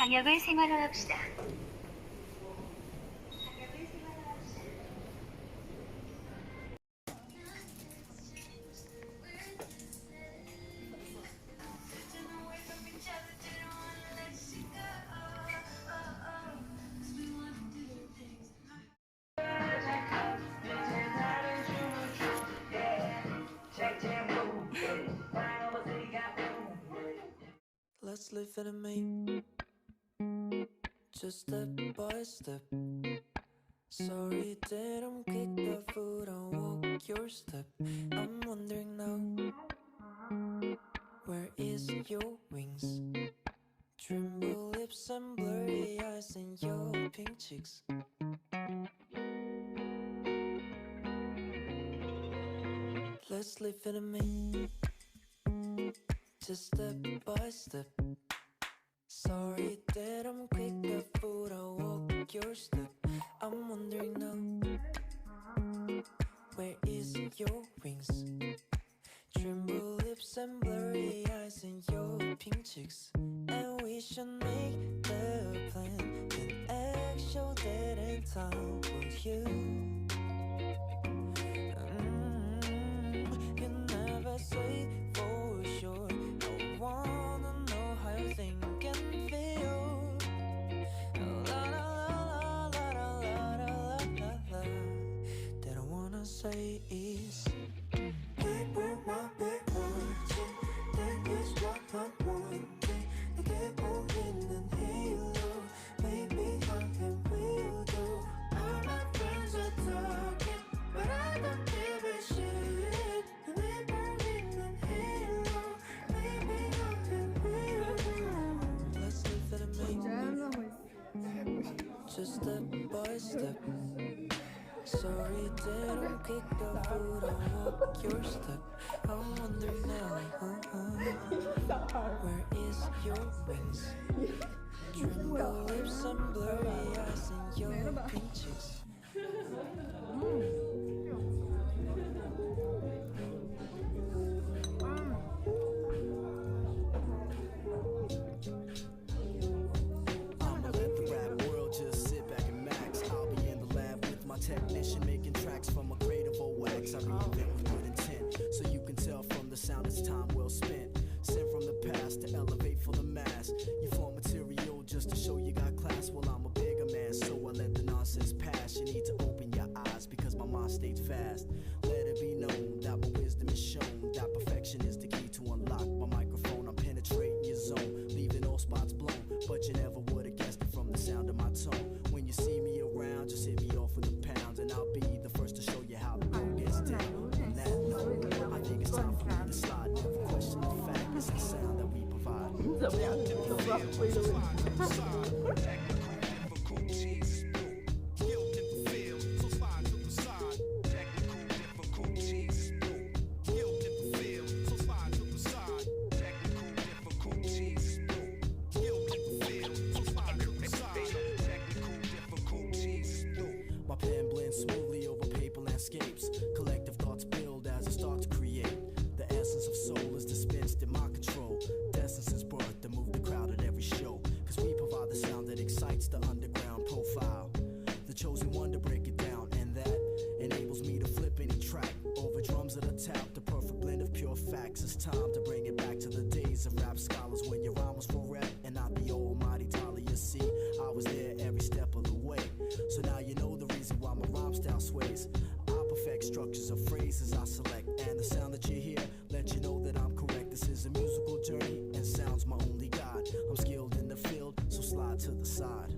방역을 생활화합시다. Let's live in a make, just step by step. Sorry that I'm quick the foot, I'll walk your step. I'm wondering now, where is your wings? Tremble lips and blurry eyes and your pink cheeks. Let's live in a make, just step by step. Sorry that I'm quick the foot, I'll walk your step. I'm wondering now, where is your wings? Tremble lips and blurry eyes and your pink cheeks. And we should make the plan, then act show that in time for you. You never say for sure. I wanna know how you think and feel. La la la la la la la la la la. That I wanna say is, keep my big words. That is what I'm wanting. 내게 보이는 halo. Maybe I can will do. All my friends are talking, but I don't give a shit. 내게 보이는 halo. Maybe I can will do. Let's live in a make, just step by step. Sorry that I'm quick the foot, I'll walk your step. I'm wondering now, where is your wings? Tremble lips and blurry eyes and your pink cheeks. I'ma let the rap world just sit back and max. I'll be in the lab with my technician making tracks from a crate of old wax. I reinvent with good intent, so you can tell from the sound it's time well spent. Sent from the past to elevate for the mass. You form material just to show you got class. Well, I'm a bigger man, so I let the nonsense pass. You need to open your eyes because my mind stays fast. Let it be known that my wisdom is shown, that perfection is the key to unlock my microphone. I'm penetrating your zone, leaving all spots blown, but you never would have guessed it from the sound of my tone. When you see me around, just hit me off with a pound, and I'll be the first to show you how the road gets down. On that note, I think it's time for me to slide. Never question the fact, it's the sound that we provide. My pen blends smoothly over paper landscapes. Collective thoughts build as I start to create. The essence of soul is dispensed in my control. The essence is birthed to move the crowd at every show. Cause we provide the sound that excites the underground profile. The chosen one to break it down, and that enables me to flip any track. Over drums that are tapped, the perfect blend of pure facts. It's time to bring it back to the days of rap scholars when your rhyme was for rap and not the almighty dollar. You see, I was there every step of the way. So now you know the reason why my rhyme style sways. I perfect structures of phrases I select, and the sound that you hear let you know that I'm correct. This is a musical journey, and sound's my only guide. I'm skilled in the field, so slide to the side.